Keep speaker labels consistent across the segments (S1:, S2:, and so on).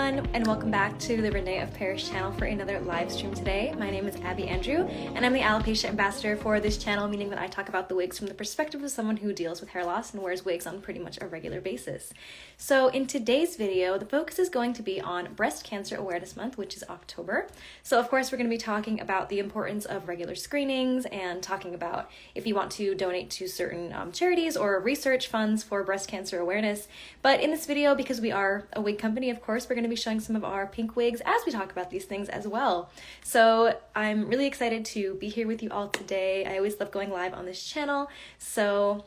S1: everyone, and welcome back to the René of Paris channel for another live stream today. My name is Abby Andrew, and I'm the alopecia ambassador for this channel, meaning that I talk about the wigs from the perspective of someone who deals with hair loss and wears wigs on pretty much a regular basis. So in today's video, the focus is going to be on Breast Cancer Awareness Month, which is October. So of course, we're going to be talking about the importance of regular screenings and talking about if you want to donate to certain charities or research funds for breast cancer awareness. But in this video, because we are a wig company, of course, we're going to be showing some of our pink wigs as we talk about these things as well. So I'm really excited to be here with you all today. I always love going live on this channel, so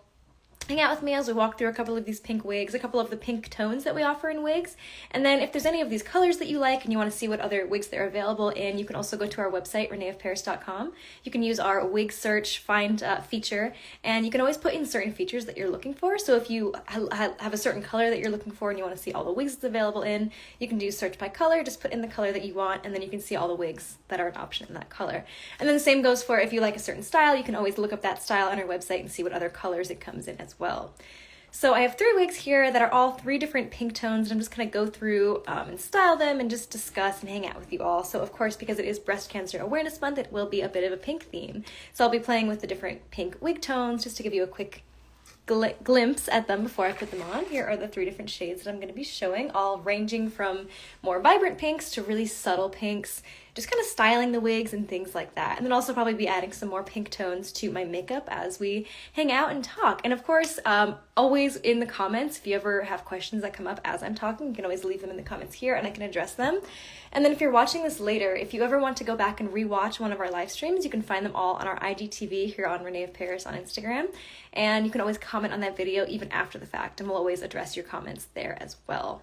S1: hang out with me as we walk through a couple of these pink wigs, a couple of the pink tones that we offer in wigs. And then if there's any of these colors that you like and you want to see what other wigs they're available in, you can also go to our website, reneofparis.com. You can use our wig search find feature, and you can always put in certain features that you're looking for. So if you have a certain color that you're looking for and you want to see all the wigs that's available in, you can do search by color, just put in the color that you want, and then you can see all the wigs that are an option in that color. And then the same goes for if you like a certain style, you can always look up that style on our website and see what other colors it comes in as well. So I have 3 wigs here that are all 3 different pink tones, and I'm just going to go through and style them and just discuss and hang out with you all. So of course, because it is Breast Cancer Awareness Month, it will be a bit of a pink theme. So I'll be playing with the different pink wig tones just to give you a quick glimpse at them before I put them on. Here are the 3 different shades that I'm going to be showing, all ranging from more vibrant pinks to really subtle pinks, just kind of styling the wigs and things like that. And then also probably be adding some more pink tones to my makeup as we hang out and talk. And of course, always in the comments, if you ever have questions that come up as I'm talking, you can always leave them in the comments here and I can address them. And then if you're watching this later, if you ever want to go back and rewatch one of our live streams, you can find them all on our IGTV here on René of Paris on Instagram. And you can always comment on that video even after the fact, and we'll always address your comments there as well.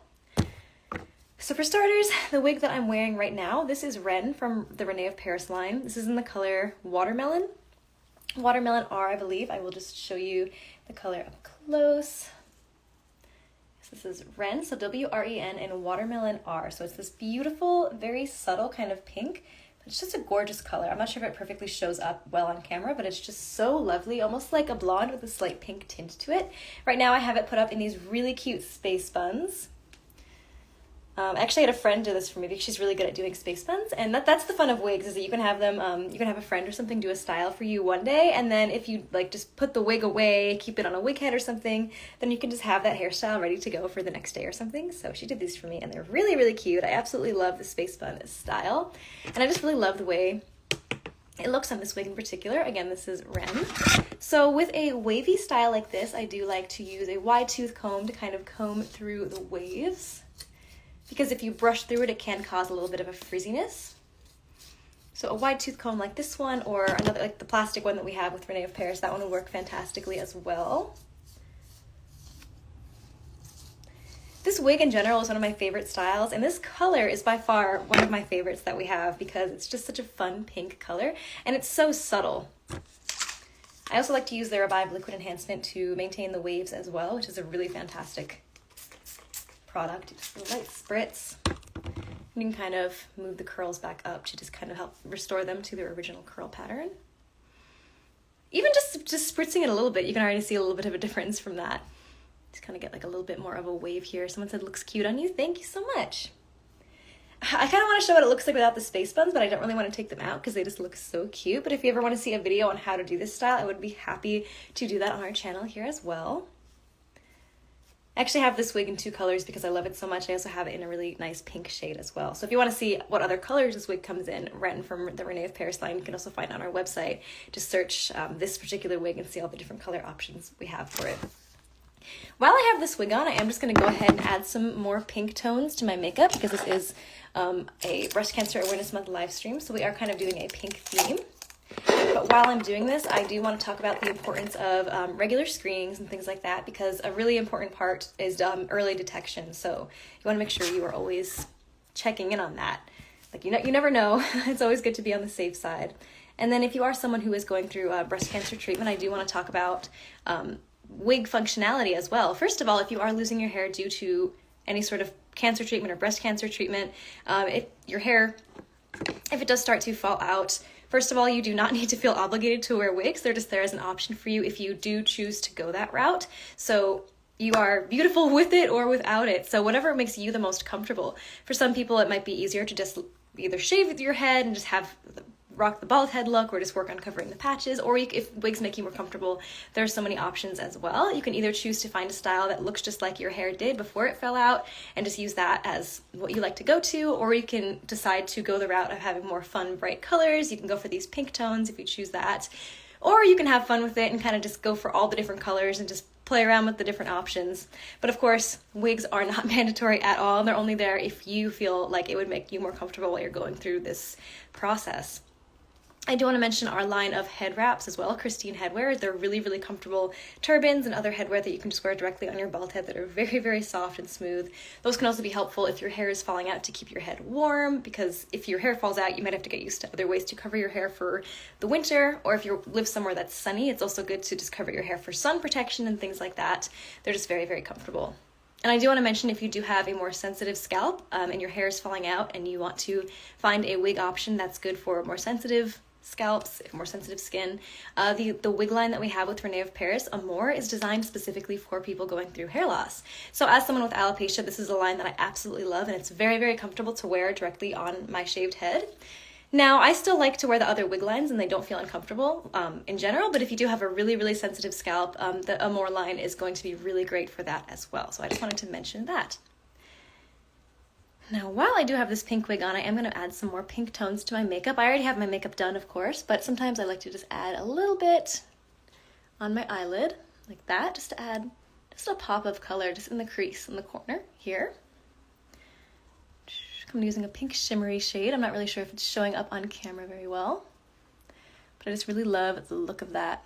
S1: So for starters, the wig that I'm wearing right now, this is René from the René of Paris line. This is in the color Watermelon. Watermelon R, I believe. I will just show you the color up close. So this is René, so W-R-E-N, and Watermelon R. So it's this beautiful, very subtle kind of pink. It's just a gorgeous color. I'm not sure if it perfectly shows up well on camera, but it's just so lovely, almost like a blonde with a slight pink tint to it. Right now I have it put up in these really cute space buns. I actually had a friend do this for me because she's really good at doing space buns, and that's the fun of wigs, is that you can have them, you can have a friend or something do a style for you one day, and then if you like just put the wig away, keep it on a wig head or something, then you can just have that hairstyle ready to go for the next day or something. So she did these for me, and they're really, really cute. I absolutely love the space bun style, and I just really love the way it looks on this wig in particular. Again, this is René. So with a wavy style like this, I do like to use a wide tooth comb to kind of comb through the waves, because if you brush through it, it can cause a little bit of a frizziness. So a wide tooth comb like this one, or another like the plastic one that we have with René of Paris, that one will work fantastically as well. This wig in general is one of my favorite styles, and this color is by far one of my favorites that we have because it's just such a fun pink color, and it's so subtle. I also like to use the Revive Liquid Enhancement to maintain the waves as well, which is a really fantastic product. Just a light spritz. You can kind of move the curls back up to just kind of help restore them to their original curl pattern. Even just spritzing it a little bit, you can already see a little bit of a difference from that. Just kind of get like a little bit more of a wave here. Someone said looks cute on you. Thank you so much. I kind of want to show what it looks like without the space buns, but I don't really want to take them out because they just look so cute. But if you ever want to see a video on how to do this style, I would be happy to do that on our channel here as well. I actually have this wig in 2 colors because I love it so much. I also have it in a really nice pink shade as well. So if you want to see what other colors this wig comes in, René from the René of Paris line, you can also find it on our website. Just search this particular wig and see all the different color options we have for it. While I have this wig on, I am just going to go ahead and add some more pink tones to my makeup because this is a Breast Cancer Awareness Month live stream, so we are kind of doing a pink theme. But while I'm doing this, I do want to talk about the importance of regular screenings and things like that, because a really important part is early detection. So you want to make sure you are always checking in on that. Like, you never know. It's always good to be on the safe side. And then if you are someone who is going through breast cancer treatment, I do want to talk about wig functionality as well. First of all, if you are losing your hair due to any sort of cancer treatment or breast cancer treatment, if your hair, if it does start to fall out, first of all, you do not need to feel obligated to wear wigs. They're just there as an option for you if you do choose to go that route. So you are beautiful with it or without it. So whatever makes you the most comfortable. For some people, it might be easier to just either shave your head and just rock the bald head look, or just work on covering the patches, or if wigs make you more comfortable, there are so many options as well. You can either choose to find a style that looks just like your hair did before it fell out and just use that as what you like to go to, or you can decide to go the route of having more fun, bright colors. You can go for these pink tones if you choose that, or you can have fun with it and kind of just go for all the different colors and just play around with the different options. But of course, wigs are not mandatory at all. They're only there if you feel like it would make you more comfortable while you're going through this process. I do want to mention our line of head wraps as well, Christine Headwear. They're really, really comfortable turbans and other headwear that you can just wear directly on your bald head that are very, very soft and smooth. Those can also be helpful if your hair is falling out to keep your head warm, because if your hair falls out, you might have to get used to other ways to cover your hair for the winter, or if you live somewhere that's sunny, it's also good to just cover your hair for sun protection and things like that. They're just very, very comfortable. And I do want to mention, if you do have a more sensitive scalp and your hair is falling out and you want to find a wig option that's good for more sensitive scalps, more sensitive skin, the wig line that we have with René of Paris, Amore, is designed specifically for people going through hair loss. So as someone with alopecia, this is a line that I absolutely love, and it's very, very comfortable to wear directly on my shaved head. Now, I still like to wear the other wig lines and they don't feel uncomfortable in general, but if you do have a really, really sensitive scalp, the Amore line is going to be really great for that as well. So I just wanted to mention that. Now, while I do have this pink wig on, I am going to add some more pink tones to my makeup. I already have my makeup done, of course, but sometimes I like to just add a little bit on my eyelid, like that, just to add just a pop of color just in the crease in the corner here. I'm using a pink shimmery shade. I'm not really sure if it's showing up on camera very well, but I just really love the look of that.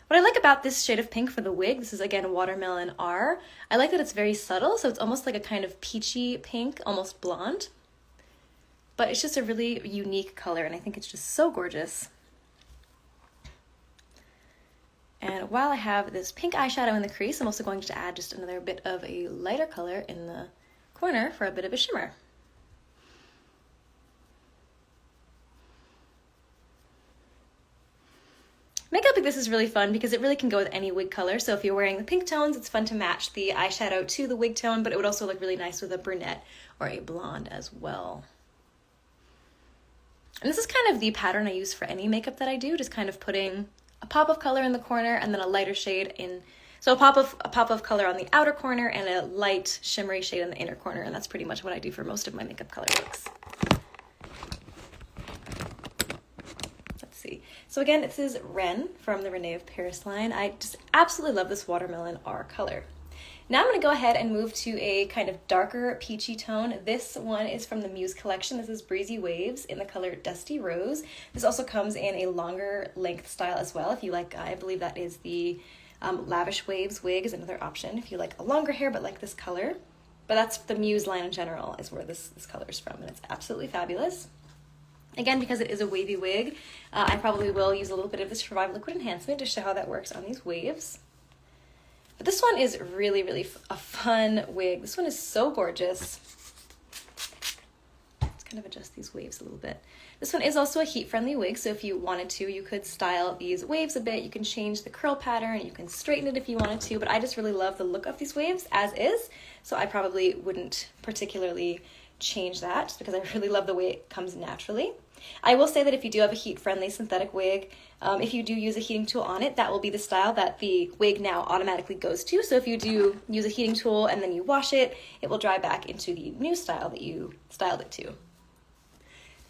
S1: What I like about this shade of pink for the wig, this is again Watermelon R, I like that it's very subtle, so it's almost like a kind of peachy pink, almost blonde. But it's just a really unique color, and I think it's just so gorgeous. And while I have this pink eyeshadow in the crease, I'm also going to add just another bit of a lighter color in the corner for a bit of a shimmer. Makeup like this is really fun because it really can go with any wig color. So if you're wearing the pink tones, it's fun to match the eyeshadow to the wig tone, but it would also look really nice with a brunette or a blonde as well. And this is kind of the pattern I use for any makeup that I do, just kind of putting a pop of color in the corner and then a lighter shade in. So a pop of color on the outer corner and a light shimmery shade in the inner corner, and that's pretty much what I do for most of my makeup color looks. So again, this is Ren from the René of Paris line. I just absolutely love this Watermelon R color. Now I'm going to go ahead and move to a kind of darker peachy tone. This one is from the Muse collection. This is Breezy Waves in the color Dusty Rose. This also comes in a longer length style as well. If you like, I believe that is the Lavish Waves wig is another option if you like a longer hair but like this color. But that's the Muse line in general is where this color is from, and it's absolutely fabulous. Again, because it is a wavy wig, I probably will use a little bit of this Revive Liquid Enhancement to show how that works on these waves. But this one is really, really a fun wig. This one is so gorgeous. Let's kind of adjust these waves a little bit. This one is also a heat-friendly wig, so if you wanted to, you could style these waves a bit. You can change the curl pattern, you can straighten it if you wanted to, but I just really love the look of these waves as is, so I probably wouldn't particularly change that just because I really love the way it comes naturally. I will say that if you do have a heat-friendly synthetic wig, if you do use a heating tool on it, that will be the style that the wig now automatically goes to. So if you do use a heating tool and then you wash it, it will dry back into the new style that you styled it to.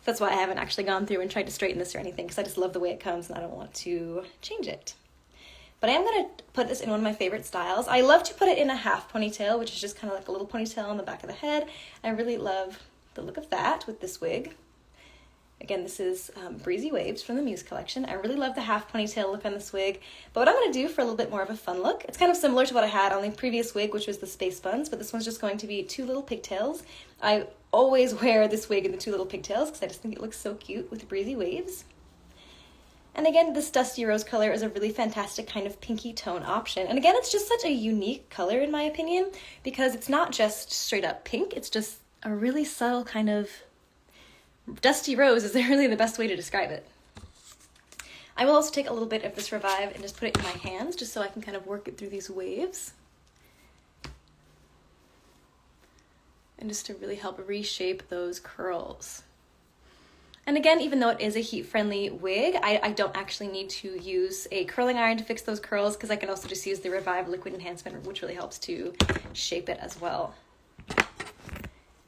S1: That's why I haven't actually gone through and tried to straighten this or anything, because I just love the way it comes and I don't want to change it. But I am going to put this in one of my favorite styles. I love to put it in a half ponytail, which is just kind of like a little ponytail on the back of the head. I really love the look of that with this wig. Again, this is Breezy Waves from the Muse collection. I really love the half ponytail look on this wig, but what I'm going to do for a little bit more of a fun look, it's kind of similar to what I had on the previous wig, which was the Space Buns, but this one's just going to be two little pigtails. I always wear this wig in the two little pigtails because I just think it looks so cute with Breezy Waves. And again, this Dusty Rose color is a really fantastic kind of pinky tone option. And again, it's just such a unique color in my opinion, because it's not just straight up pink, it's just a really subtle kind of dusty rose is really the best way to describe it. I will also take a little bit of this Revive and just put it in my hands just so I can kind of work it through these waves. And just to really help reshape those curls. And again, even though it is a heat-friendly wig, I don't actually need to use a curling iron to fix those curls because I can also just use the Revive Liquid Enhancement, which really helps to shape it as well.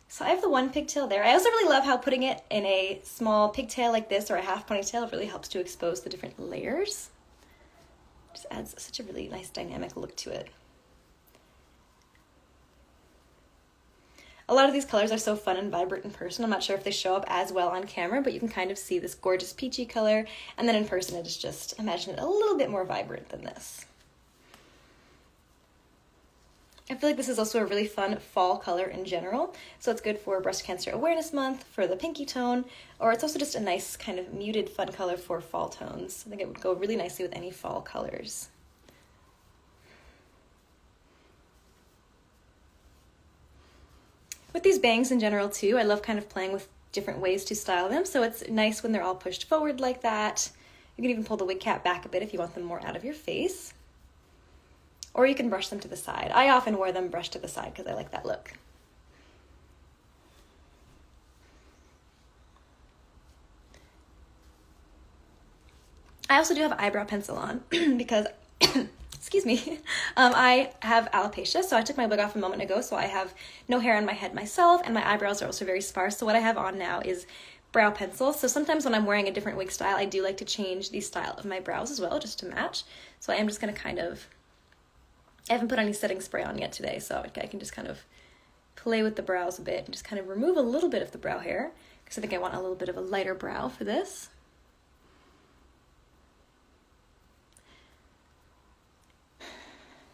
S1: So I have the one pigtail there. I also really love how putting it in a small pigtail like this or a half ponytail really helps to expose the different layers. Just adds such a really nice dynamic look to it. A lot of these colors are so fun and vibrant in person. I'm not sure if they show up as well on camera, but you can kind of see this gorgeous peachy color. And then in person, it is just, imagine it a little bit more vibrant than this. I feel like this is also a really fun fall color in general. So it's good for Breast Cancer Awareness Month, for the pinky tone, or it's also just a nice kind of muted fun color for fall tones. I think it would go really nicely with any fall colors. With these bangs in general too, I love kind of playing with different ways to style them. So it's nice when they're all pushed forward like that. You can even pull the wig cap back a bit if you want them more out of your face. Or you can brush them to the side. I often wear them brushed to the side because I like that look. I also do have eyebrow pencil on because excuse me, I have alopecia, so I took my wig off a moment ago, so I have no hair on my head myself, and my eyebrows are also very sparse, so what I have on now is brow pencil. So sometimes when I'm wearing a different wig style, I do like to change the style of my brows as well, just to match. So I am just going to kind of, I haven't put any setting spray on yet today, so I can just kind of play with the brows a bit and just kind of remove a little bit of the brow hair, because I think I want a little bit of a lighter brow for this.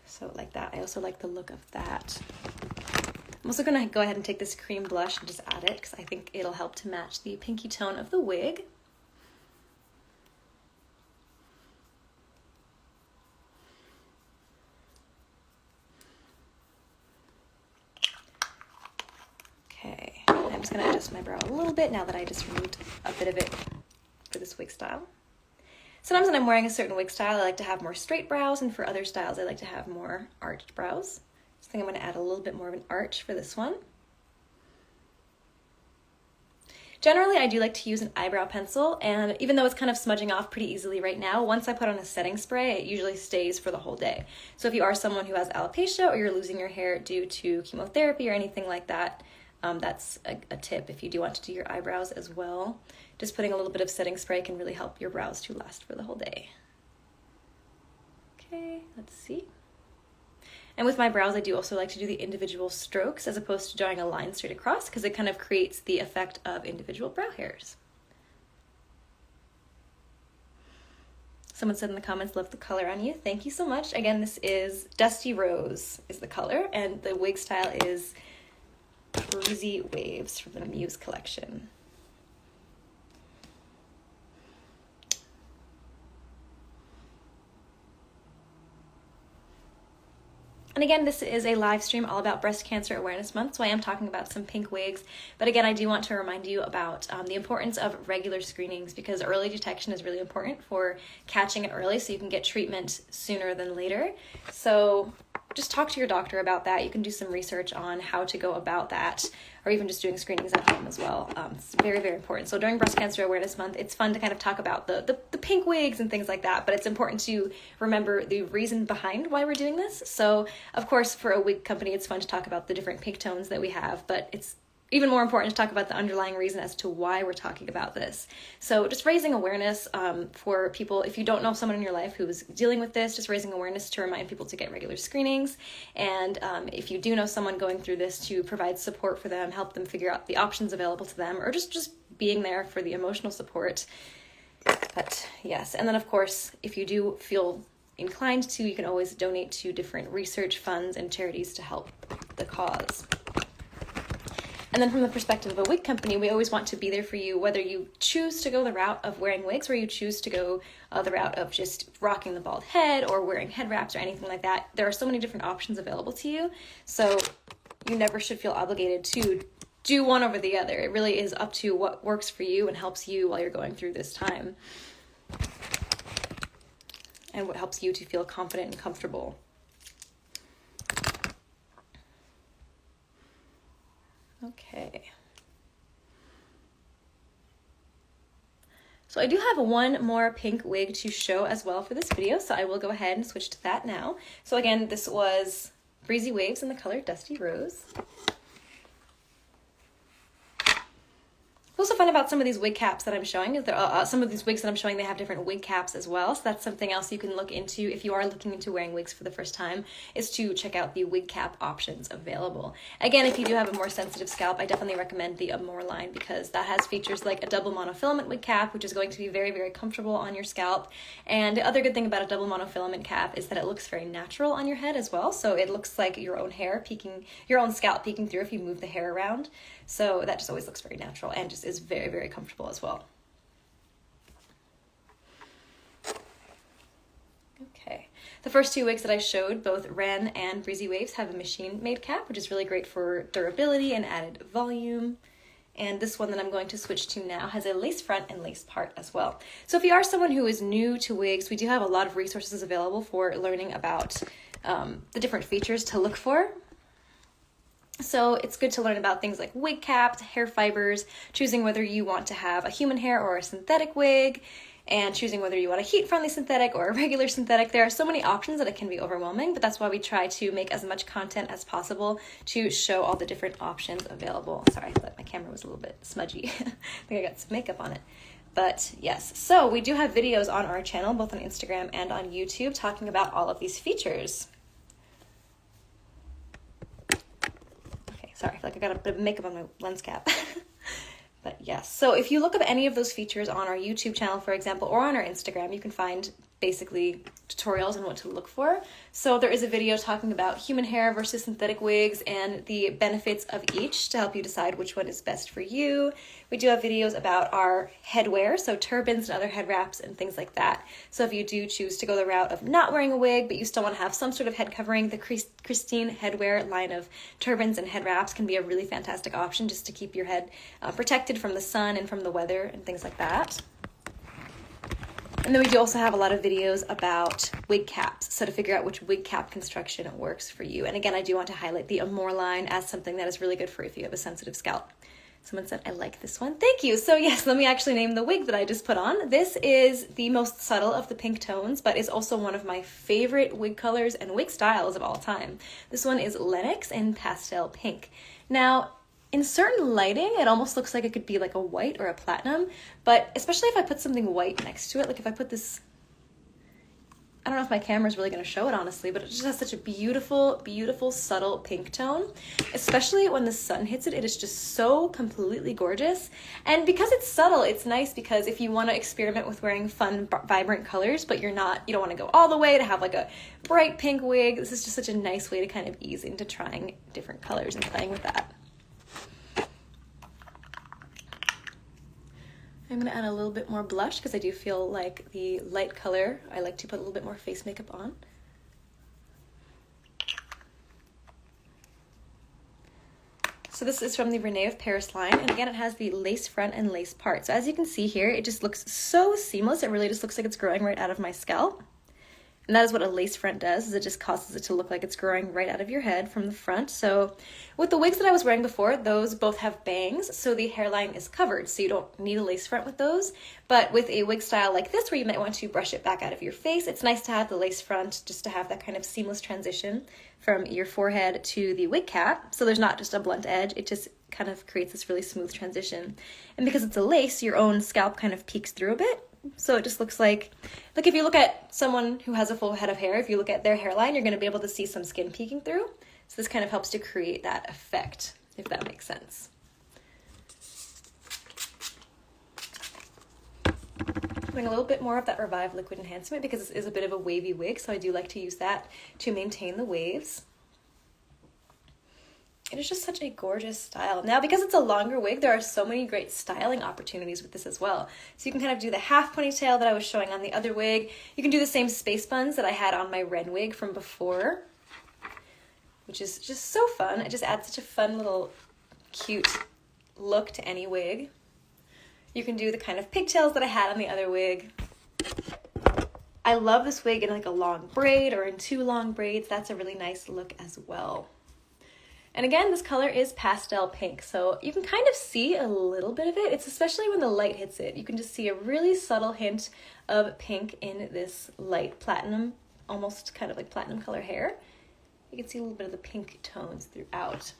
S1: So like that. I also like the look of that. I'm also going to go ahead and take this cream blush and just add it because I think it'll help to match the pinky tone of the wig. Okay, I'm just going to adjust my brow a little bit now that I just removed a bit of it for this wig style. Sometimes when I'm wearing a certain wig style, I like to have more straight brows, and for other styles, I like to have more arched brows. So I think I'm going to add a little bit more of an arch for this one. Generally, I do like to use an eyebrow pencil, and even though it's kind of smudging off pretty easily right now, once I put on a setting spray, it usually stays for the whole day. So if you are someone who has alopecia or you're losing your hair due to chemotherapy or anything like that, that's a tip if you do want to do your eyebrows as well. Just putting a little bit of setting spray can really help your brows to last for the whole day. Okay, let's see. And with my brows, I do also like to do the individual strokes as opposed to drawing a line straight across because it kind of creates the effect of individual brow hairs. Someone said in the comments, love the color on you. Thank you so much. Again, this is Dusty Rose is the color, and the wig style is Breezy Waves from the Muse collection. And again, this is a live stream all about Breast Cancer Awareness Month, so I am talking about some pink wigs. But again, I do want to remind you about the importance of regular screenings because early detection is really important for catching it early so you can get treatment sooner than later. So just talk to your doctor about that. You can do some research on how to go about that, or even just doing screenings at home as well. It's very, very important. So during Breast Cancer Awareness Month, it's fun to kind of talk about the pink wigs and things like that, but it's important to remember the reason behind why we're doing this. So of course, for a wig company, it's fun to talk about the different pink tones that we have, but it's even more important to talk about the underlying reason as to why we're talking about this. So just raising awareness for people, if you don't know someone in your life who is dealing with this, just raising awareness to remind people to get regular screenings. And if you do know someone going through this, to provide support for them, help them figure out the options available to them, or just being there for the emotional support. But yes, and then of course, if you do feel inclined to, you can always donate to different research funds and charities to help the cause. And then from the perspective of a wig company, we always want to be there for you, whether you choose to go the route of wearing wigs or you choose to go the route of just rocking the bald head or wearing head wraps or anything like that. There are so many different options available to you. So you never should feel obligated to do one over the other. It really is up to what works for you and helps you while you're going through this time. and what helps you to feel confident and comfortable. Okay. So I do have one more pink wig to show as well for this video, so I will go ahead and switch to that now. So again, this was Breezy Waves in the color Dusty Rose. What's also fun about some of these wig caps that I'm showing is some of these wigs that I'm showing, they have different wig caps as well. So that's something else you can look into if you are looking into wearing wigs for the first time, is to check out the wig cap options available. Again, if you do have a more sensitive scalp, I definitely recommend the Amore line because that has features like a double monofilament wig cap, which is going to be very, very comfortable on your scalp. And the other good thing about a double monofilament cap is that it looks very natural on your head as well. So it looks like your own hair peeking, your own scalp peeking through if you move the hair around. So that just always looks very natural and just is very, very comfortable as well. Okay, the first two wigs that I showed, both Ren and Breezy Waves, have a machine-made cap, which is really great for durability and added volume. And this one that I'm going to switch to now has a lace front and lace part as well. So if you are someone who is new to wigs, we do have a lot of resources available for learning about the different features to look for. So it's good to learn about things like wig caps, hair fibers, choosing whether you want to have a human hair or a synthetic wig, and choosing whether you want a heat-friendly synthetic or a regular synthetic. There are so many options that it can be overwhelming, but that's why we try to make as much content as possible to show all the different options available. Sorry, I thought my camera was a little bit smudgy. I think I got some makeup on it. But yes, so we do have videos on our channel, both on Instagram and on YouTube, talking about all of these features. Sorry, I feel like I got a bit of makeup on my lens cap. But yes, so if you look up any of those features on our YouTube channel, for example, or on our Instagram, you can find basically tutorials on what to look for. So there is a video talking about human hair versus synthetic wigs and the benefits of each to help you decide which one is best for you. We do have videos about our headwear, so turbans and other head wraps and things like that. So if you do choose to go the route of not wearing a wig, but you still want to have some sort of head covering, the Christine Headwear line of turbans and head wraps can be a really fantastic option just to keep your head protected from the sun and from the weather and things like that. And then we do also have a lot of videos about wig caps, so to figure out which wig cap construction works for you. And again, I do want to highlight the Amore line as something that is really good for if you have a sensitive scalp. Someone said, I like this one. Thank you. So yes, let me actually name the wig that I just put on. This is the most subtle of the pink tones, but is also one of my favorite wig colors and wig styles of all time. This one is Lennox in pastel pink. Now, in certain lighting, it almost looks like it could be like a white or a platinum, but especially if I put something white next to it, like if I put this, I don't know if my camera's really gonna show it honestly, but it just has such a beautiful, beautiful, subtle pink tone. Especially when the sun hits it, it is just so completely gorgeous. And because it's subtle, it's nice because if you wanna experiment with wearing fun, vibrant colors, but you don't wanna go all the way to have like a bright pink wig, this is just such a nice way to kind of ease into trying different colors and playing with that. I'm going to add a little bit more blush because I do feel like the light color, I like to put a little bit more face makeup on. So this is from the René of Paris line, and again it has the lace front and lace part. So as you can see here, it just looks so seamless. It really just looks like it's growing right out of my scalp. And that is what a lace front does, is it just causes it to look like it's growing right out of your head from the front. So with the wigs that I was wearing before, those both have bangs, so the hairline is covered, so you don't need a lace front with those. But with a wig style like this, where you might want to brush it back out of your face, it's nice to have the lace front just to have that kind of seamless transition from your forehead to the wig cap. So there's not just a blunt edge, it just kind of creates this really smooth transition. And because it's a lace, your own scalp kind of peeks through a bit. So it just looks like if you look at someone who has a full head of hair, if you look at their hairline, you're going to be able to see some skin peeking through. So this kind of helps to create that effect, if that makes sense. Doing a little bit more of that Revive Liquid Enhancement because this is a bit of a wavy wig, so I do like to use that to maintain the waves. It is just such a gorgeous style. Now, because it's a longer wig, there are so many great styling opportunities with this as well. So you can kind of do the half ponytail that I was showing on the other wig. You can do the same space buns that I had on my Ren wig from before, which is just so fun. It just adds such a fun little cute look to any wig. You can do the kind of pigtails that I had on the other wig. I love this wig in like a long braid or in 2 long braids. That's a really nice look as well. And again, this color is pastel pink, so you can kind of see a little bit of it. It's especially when the light hits it. You can just see a really subtle hint of pink in this light platinum, almost kind of like platinum color hair. You can see a little bit of the pink tones throughout.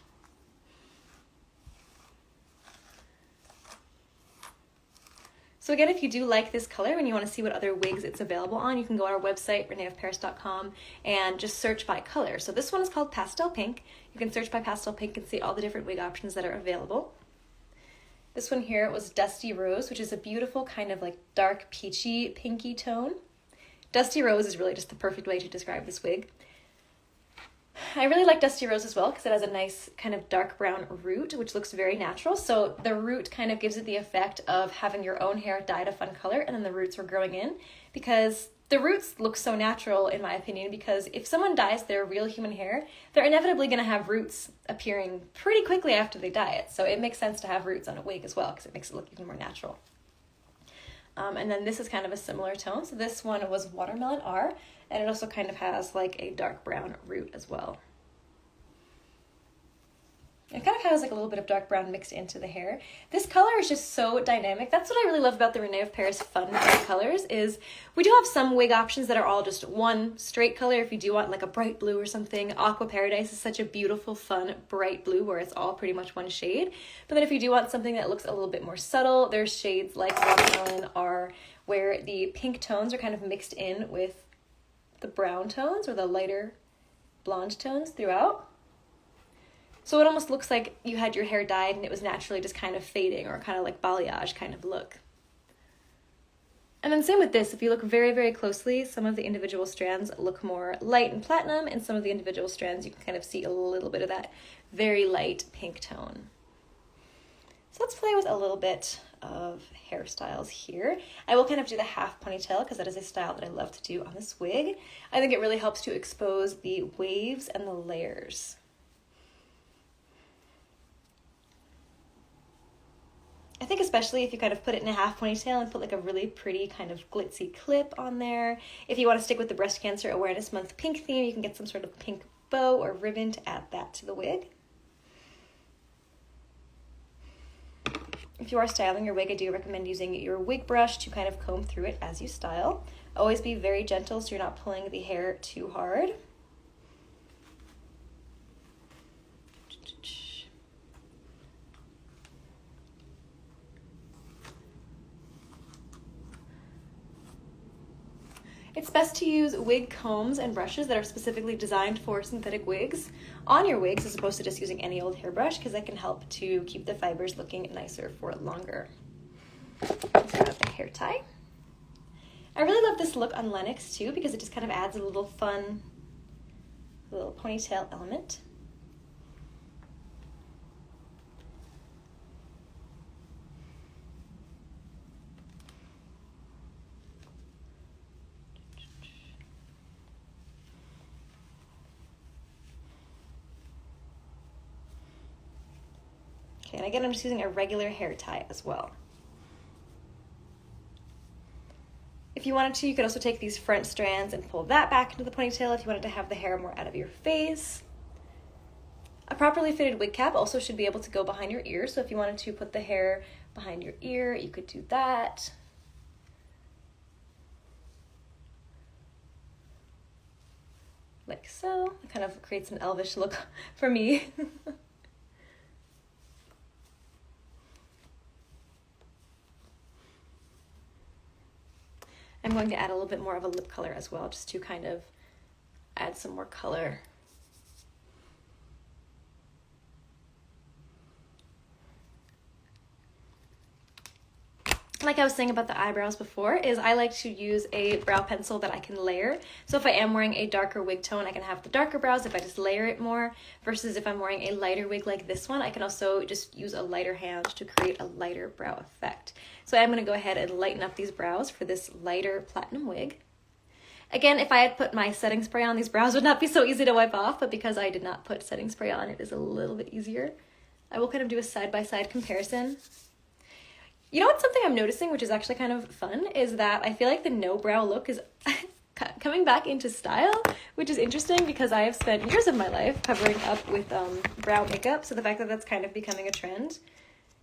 S1: So again, if you do like this color and you want to see what other wigs it's available on, you can go on our website, reneofparis.com, and just search by color. So this one is called Pastel Pink. You can search by Pastel Pink and see all the different wig options that are available. This one here was Dusty Rose, which is a beautiful kind of like dark peachy pinky tone. Dusty Rose is really just the perfect way to describe this wig. I really like Dusty Rose as well because it has a nice kind of dark brown root, which looks very natural. So the root kind of gives it the effect of having your own hair dyed a fun color and then the roots were growing in, because the roots look so natural in my opinion, because if someone dyes their real human hair, they're inevitably going to have roots appearing pretty quickly after they dye it. So it makes sense to have roots on a wig as well because it makes it look even more natural. And then this is kind of a similar tone. So this one was Watermelon R, and it also kind of has like a dark brown root as well. It kind of has like a little bit of dark brown mixed into the hair. This color is just so dynamic. That's what I really love about the René of Paris fun colors, is we do have some wig options that are all just one straight color. If you do want like a bright blue or something, Aqua Paradise is such a beautiful, fun, bright blue where it's all pretty much one shade. But then if you do want something that looks a little bit more subtle, there's shades like Watermelon R where the pink tones are kind of mixed in with the brown tones or the lighter blonde tones throughout. So it almost looks like you had your hair dyed and it was naturally just kind of fading, or kind of like balayage kind of look. And then same with this, if you look very, very closely, some of the individual strands look more light and platinum, and some of the individual strands you can kind of see a little bit of that very light pink tone. So let's play with a little bit of hairstyles here. I will kind of do the half ponytail because that is a style that I love to do on this wig. I think it really helps to expose the waves and the layers. I think especially if you kind of put it in a half ponytail and put like a really pretty kind of glitzy clip on there. If you want to stick with the Breast Cancer Awareness Month pink theme, you can get some sort of pink bow or ribbon to add that to the wig. If you are styling your wig, I do recommend using your wig brush to kind of comb through it as you style. Always be very gentle so you're not pulling the hair too hard. It's best to use wig combs and brushes that are specifically designed for synthetic wigs on your wigs as opposed to just using any old hairbrush, because that can help to keep the fibers looking nicer for longer. Let's grab the hair tie. I really love this look on Lennox too, because it just kind of adds a little fun little ponytail element. And again, I'm just using a regular hair tie as well. If you wanted to, you could also take these front strands and pull that back into the ponytail if you wanted to have the hair more out of your face. A properly fitted wig cap also should be able to go behind your ear, so if you wanted to put the hair behind your ear, you could do that. Like so. It kind of creates an elvish look for me. I'm going to add a little bit more of a lip color as well, just to kind of add some more color. Like I was saying about the eyebrows before, is I like to use a brow pencil that I can layer. So if I am wearing a darker wig tone, I can have the darker brows if I just layer it more, versus if I'm wearing a lighter wig like this one, I can also just use a lighter hand to create a lighter brow effect. So I'm going to go ahead and lighten up these brows for this lighter platinum wig. Again, if I had put my setting spray on, these brows would not be so easy to wipe off, but because I did not put setting spray on, it is a little bit easier. I will kind of do a side-by-side comparison. You know what's something I'm noticing, which is actually kind of fun, is that I feel like the no brow look is coming back into style, which is interesting because I have spent years of my life covering up with brow makeup, so the fact that that's kind of becoming a trend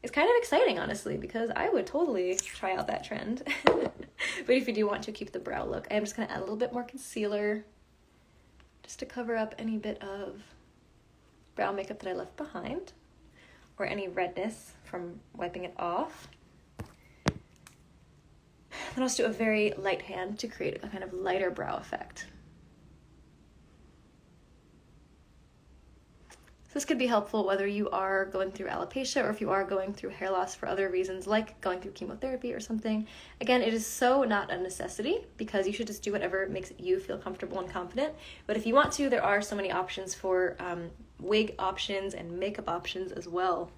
S1: is kind of exciting, honestly, because I would totally try out that trend. But if you do want to keep the brow look, I am just going to add a little bit more concealer just to cover up any bit of brow makeup that I left behind or any redness from wiping it off. Then I'll just do a very light hand to create a kind of lighter brow effect. So this could be helpful whether you are going through alopecia or if you are going through hair loss for other reasons, like going through chemotherapy or something. Again, it is so not a necessity because you should just do whatever makes you feel comfortable and confident. But if you want to, there are so many options for wig options and makeup options as well,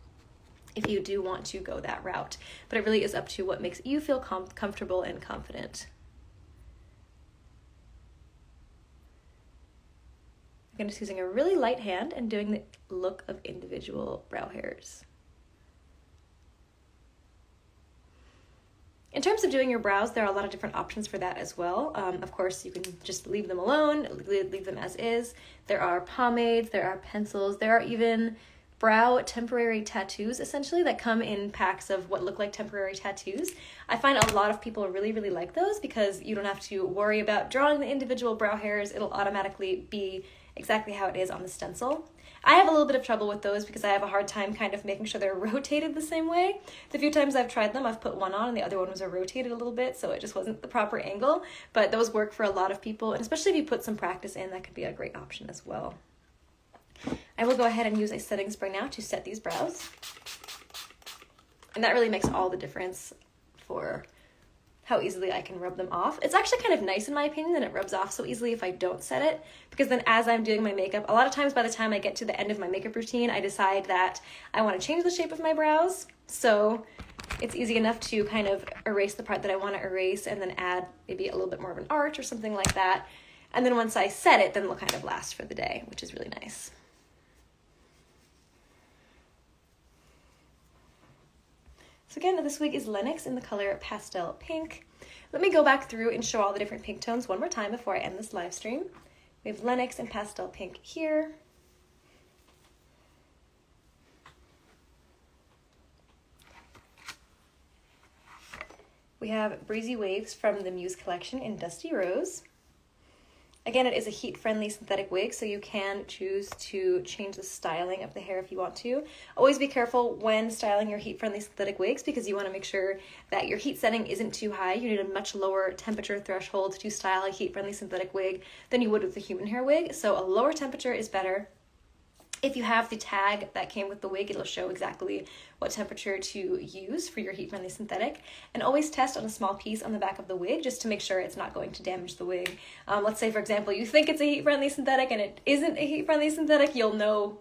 S1: if you do want to go that route. But it really is up to what makes you feel comfortable and confident. Again, just using a really light hand and doing the look of individual brow hairs. In terms of doing your brows, there are a lot of different options for that as well. Of course, you can just leave them alone, leave them as is. There are pomades, there are pencils, there are even brow temporary tattoos, essentially, that come in packs of what look like temporary tattoos. I find a lot of people really, really like those because you don't have to worry about drawing the individual brow hairs. It'll automatically be exactly how it is on the stencil. I have a little bit of trouble with those because I have a hard time kind of making sure they're rotated the same way. The few times I've tried them, I've put one on and the other one was rotated a little bit, so it just wasn't the proper angle. But those work for a lot of people, and especially if you put some practice in, that could be a great option as well. I will go ahead and use a setting spray now to set these brows. And that really makes all the difference for how easily I can rub them off. It's actually kind of nice in my opinion that it rubs off so easily if I don't set it, because then as I'm doing my makeup, a lot of times by the time I get to the end of my makeup routine, I decide that I want to change the shape of my brows. So it's easy enough to kind of erase the part that I want to erase and then add maybe a little bit more of an arch or something like that. And then once I set it, then it'll kind of last for the day, which is really nice. So again, this wig is Lennox in the color Pastel Pink. Let me go back through and show all the different pink tones one more time before I end this live stream. We have Lennox and Pastel Pink here. We have Breezy Waves from the Muse Collection in Dusty Rose. Again, it is a heat-friendly synthetic wig, so you can choose to change the styling of the hair if you want to. Always be careful when styling your heat-friendly synthetic wigs because you want to make sure that your heat setting isn't too high. You need a much lower temperature threshold to style a heat-friendly synthetic wig than you would with a human hair wig, so a lower temperature is better. If you have the tag that came with the wig, it'll show exactly what temperature to use for your heat-friendly synthetic. And always test on a small piece on the back of the wig just to make sure it's not going to damage the wig. Let's say, for example, you think it's a heat-friendly synthetic and it isn't a heat-friendly synthetic, you'll know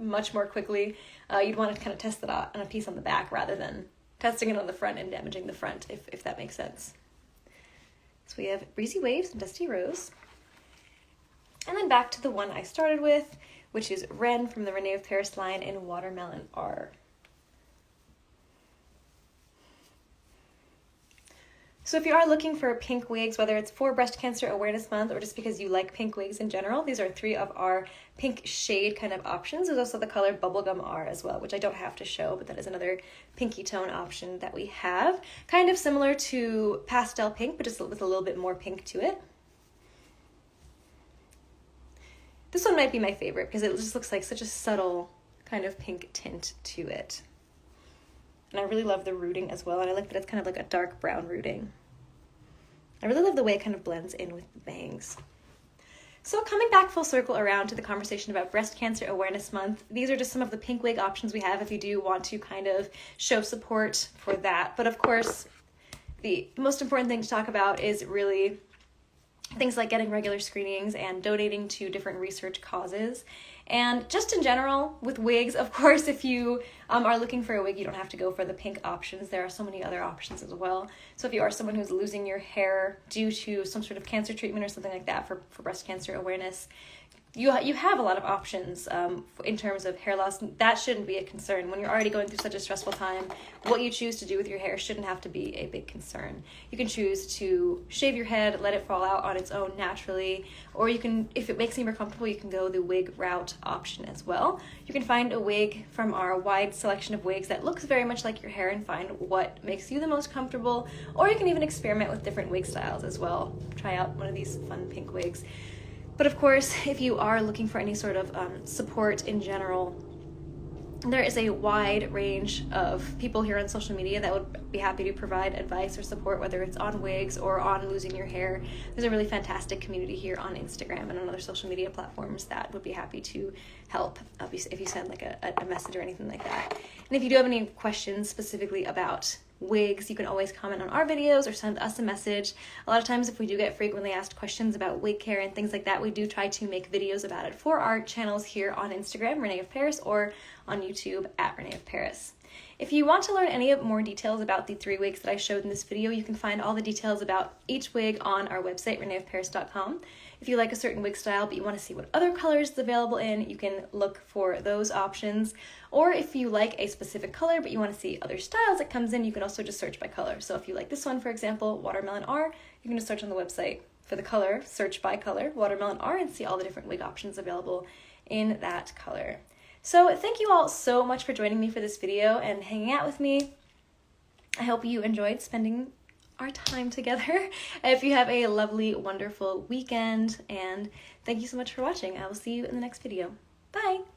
S1: much more quickly. You'd want to kind of test it out on a piece on the back rather than testing it on the front and damaging the front, if that makes sense. So we have Breezy Waves and Dusty Rose. And then back to the one I started with, which is René from the René of Paris line in Watermelon R. So if you are looking for pink wigs, whether it's for Breast Cancer Awareness Month or just because you like pink wigs in general, these are 3 of our pink shade kind of options. There's also the color Bubblegum R as well, which I don't have to show, but that is another pinky tone option that we have. Kind of similar to Pastel Pink, but just with a little bit more pink to it. This one might be my favorite because it just looks like such a subtle kind of pink tint to it. And I really love the rooting as well, and I like that it's kind of like a dark brown rooting. I really love the way it kind of blends in with the bangs. So coming back full circle around to the conversation about Breast Cancer Awareness Month, these are just some of the pink wig options we have if you do want to kind of show support for that. But of course, the most important thing to talk about is really things like getting regular screenings and donating to different research causes. And just in general, with wigs, of course, if you are looking for a wig, you don't have to go for the pink options. There are so many other options as well. So if you are someone who's losing your hair due to some sort of cancer treatment or something like that for breast cancer awareness, you have a lot of options in terms of hair loss. That shouldn't be a concern. When you're already going through such a stressful time, what you choose to do with your hair shouldn't have to be a big concern. You can choose to shave your head, let it fall out on its own naturally, or you can, if it makes you more comfortable, you can go the wig route option as well. You can find a wig from our wide selection of wigs that looks very much like your hair and find what makes you the most comfortable, or you can even experiment with different wig styles as well. Try out one of these fun pink wigs. But of course, if you are looking for any sort of support in general, there is a wide range of people here on social media that would be happy to provide advice or support, whether it's on wigs or on losing your hair. There's a really fantastic community here on Instagram and on other social media platforms that would be happy to help if you send like a message or anything like that. And if you do have any questions specifically about wigs, you can always comment on our videos or send us a message. A lot of times if we do get frequently asked questions about wig care and things like that, we do try to make videos about it for our channels here on Instagram, René of Paris, or on YouTube at René of Paris. If you want to learn any more details about the 3 wigs that I showed in this video, you can find all the details about each wig on our website, reneofparis.com. If you like a certain wig style but you want to see what other colors it's available in, you can look for those options. Or if you like a specific color but you want to see other styles it comes in, you can also just search by color. So if you like this one, for example, Watermelon R, you can just search on the website for the color, search by color, Watermelon R, and see all the different wig options available in that color. So thank you all so much for joining me for this video and hanging out with me. I hope you enjoyed spending our time together. If you have a lovely, wonderful weekend, and thank you so much for watching. I will see you in the next video. Bye!